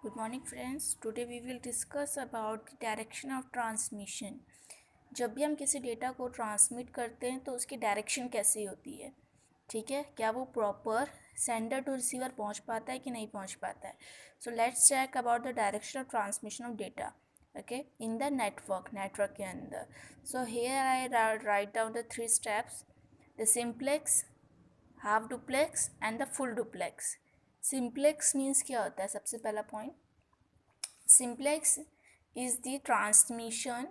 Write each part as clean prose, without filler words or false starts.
Good morning friends. Today we will discuss about the direction of transmission. जब भी हम किसी डेटा को ट्रांसमिट करते हैं तो उसकी डायरेक्शन कैसी होती है, ठीक है, क्या वो प्रॉपर सेंडर टू रिसीवर पहुंच पाता है कि नहीं पहुंच पाता है. So let's check about the direction of transmission of data, okay, in the network के अंदर. So here I write down the 3 steps: the simplex, half duplex and the full duplex. Simplex means क्या होता है? सबसे पहला point, simplex is the transmission,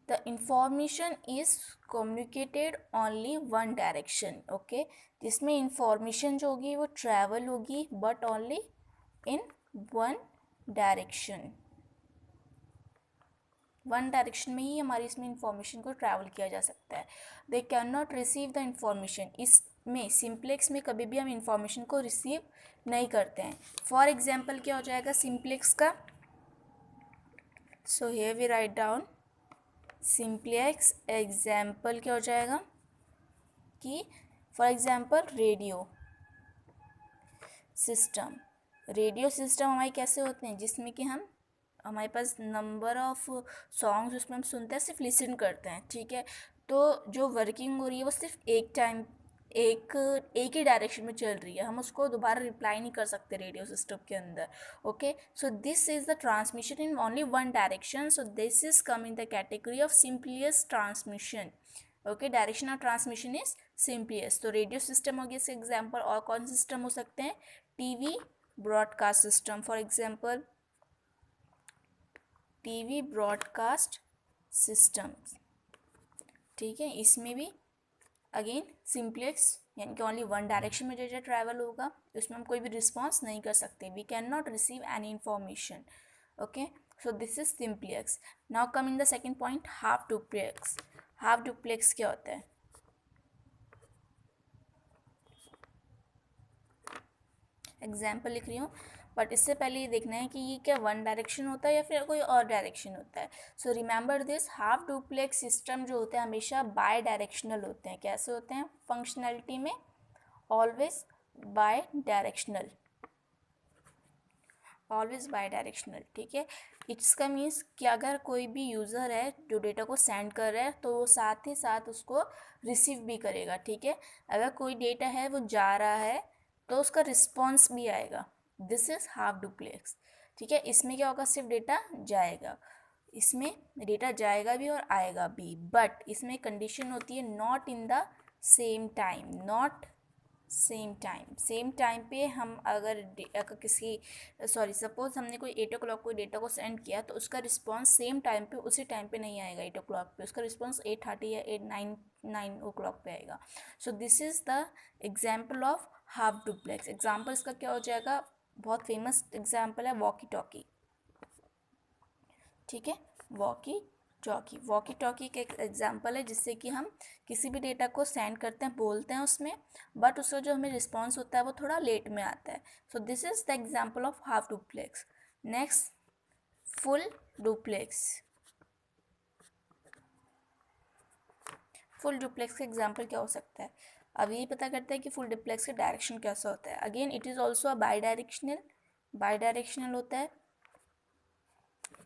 the information is communicated only one direction, okay. जिसमें information जो होगी वो travel होगी but only in one direction. One direction में ही हमारी इसमें इंफॉर्मेशन को ट्रैवल किया जा सकता है. They can not receive the information. इसमें सिंप्लेक्स में कभी भी हम इंफॉर्मेशन को रिसीव नहीं करते हैं. फॉर एग्जाम्पल क्या हो जाएगा सिंप्लेक्स का? So here we write down simplex. Example क्या हो जाएगा कि for example radio system. Radio system हमारे कैसे होते हैं? जिसमें कि हमारे पास नंबर ऑफ सॉन्ग्स उसमें हम सुनते हैं, सिर्फ लिसन करते हैं, ठीक है. तो जो वर्किंग हो रही है वो सिर्फ एक ही डायरेक्शन में चल रही है. हम उसको दोबारा रिप्लाई नहीं कर सकते रेडियो सिस्टम के अंदर, okay. So this is the transmission in only one direction. So this is come in the category of simplest transmission, okay. Direction of transmission is simplest. तो रेडियो सिस्टम हो गया इसके example. और कौन से system हो सकते हैं? TV broadcast system, for example TV broadcast system, ठीक है. इसमें भी अगेन सिंप्लेक्स, यानी कि ओनली वन डायरेक्शन में जो ट्रैवल होगा उसमें हम कोई भी रिस्पॉन्स नहीं कर सकते. We can not receive any information, okay. So this is simplex. Now come in the second point, half duplex. Half duplex क्या होता है? एग्जाम्पल लिख रही हूँ, बट इससे पहले ये देखना है कि ये क्या वन डायरेक्शन होता है या फिर कोई और डायरेक्शन होता है. So remember this, half duplex system जो होते हैं हमेशा बाय डायरेक्शनल होते हैं. कैसे होते हैं? फंक्शनैलिटी में always bidirectional, always bidirectional, ठीक है. इसका मीन्स कि अगर कोई भी यूज़र है जो डेटा को सेंड कर रहा है तो वो साथ ही साथ उसको रिसीव भी करेगा, ठीक है. अगर कोई डेटा है वो जा रहा है तो उसका रिस्पॉन्स भी आएगा. दिस इज हाफ डुप्लेक्स, ठीक है. इसमें क्या होगा? सिर्फ डेटा जाएगा. इसमें डेटा जाएगा भी और आएगा भी, बट इसमें कंडीशन होती है not in the same time. Not same time पे हम अगर किसी सपोज हमने कोई 8 o'clock कोई डेटा को सेंड किया तो उसका रिस्पॉन्स सेम टाइम पे उसी टाइम पे नहीं आएगा. 8 o'clock पे उसका रिस्पॉन्स 8:30 या 9 o'clock पे आएगा. So this is the example of half duplex. Example इसका क्या हो जाएगा? बहुत फेमस एग्जाम्पल है वॉकी टॉकी, ठीक है. वॉकी टॉकी का एक एग्जाम्पल है जिससे कि हम किसी भी डेटा को सेंड करते हैं, बोलते हैं उसमें, बट उसका जो हमें रिस्पॉन्स होता है वो थोड़ा लेट में आता है. सो this is the example of half duplex. Next, full duplex. Full duplex का एग्जाम्पल क्या हो सकता है? अब ये पता करते हैं कि फुल डुप्लेक्स का डायरेक्शन कैसा होता है. Again it is also a by directional होता है.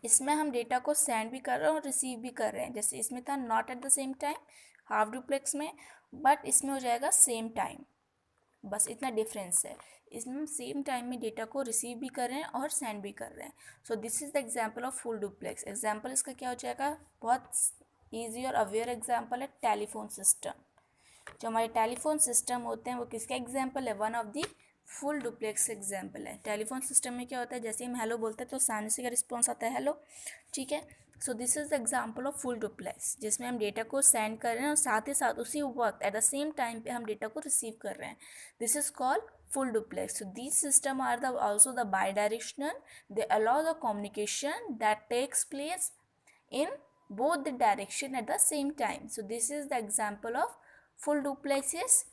इसमें हम डेटा को सेंड भी कर रहे हैं और रिसीव भी कर रहे हैं. जैसे इसमें था not at the same time half duplex में, बट इसमें हो जाएगा सेम टाइम. बस इतना डिफरेंस है. इसमें हम सेम टाइम में डेटा को रिसीव भी कर रहे हैं और सेंड भी कर रहे हैं. So this is the example of full duplex. Example इसका क्या हो जाएगा? बहुत ईजी और अवेयर एग्जाम्पल है टेलीफोन सिस्टम. जो हमारे टेलीफोन सिस्टम होते हैं वो किसका एग्जाम्पल है? One of the full duplex example है. टेलीफोन सिस्टम में क्या होता है? जैसे हम हेलो बोलते हैं तो सामने से का रिस्पॉन्स आता है हेलो, ठीक है. सो this is the example of full duplex, जिसमें हम डेटा को सेंड कर रहे हैं और साथ ही साथ उसी वक्त एट द सेम टाइम पे हम डेटा को रिसीव कर रहे हैं. This is called full duplex. So these system are also the bidirectional. They allow the communication that takes place in both the direction at the same time. So this is the example of full duplex is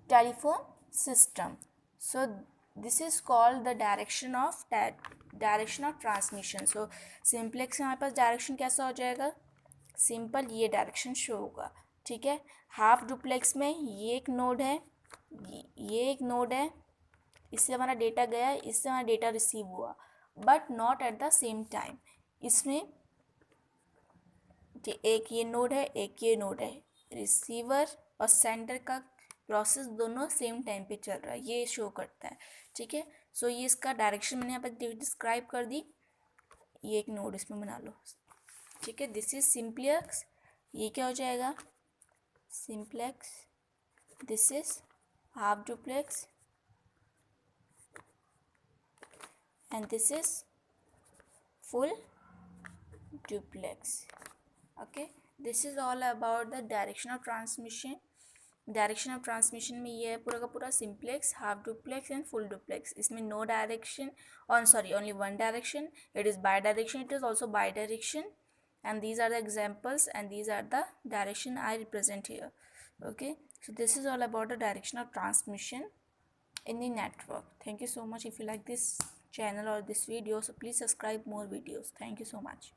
telephone system. So this is called the direction of transmission. So simplex में हमारे पास direction कैसा हो जाएगा? Simple ये direction show होगा, ठीक है. Half duplex में ये एक नोड है, इससे हमारा डेटा गया, इससे हमारा डेटा रिसीव हुआ, but not at the same time. इसमें एक ये नोड है, एक ये नोड है, रिसीवर और सेंडर का प्रोसेस दोनों सेम टाइम पे चल रहा है, ये शो करता है। ठीक है, सो ये इसका डायरेक्शन मैंने यहाँ पर डिस्क्राइब कर दी। ये एक नोड इसमें बना लो। ठीक है, दिस इज सिंप्लेक्स, ये क्या हो जाएगा, simplex. This is half duplex and this is full duplex. Okay, this is all about the direction of transmission. Direction of transmission में ये है पूरा का पूरा simplex, half duplex and full duplex. इसमें नो डायरेक्शन, और sorry only one direction, it is by direction, it is also by direction, and these are the examples and these are the direction I represent here. Okay, so this is all about the direction of transmission in the network. Thank you so much. If you like this channel or this video, so please subscribe more videos. Thank you so much.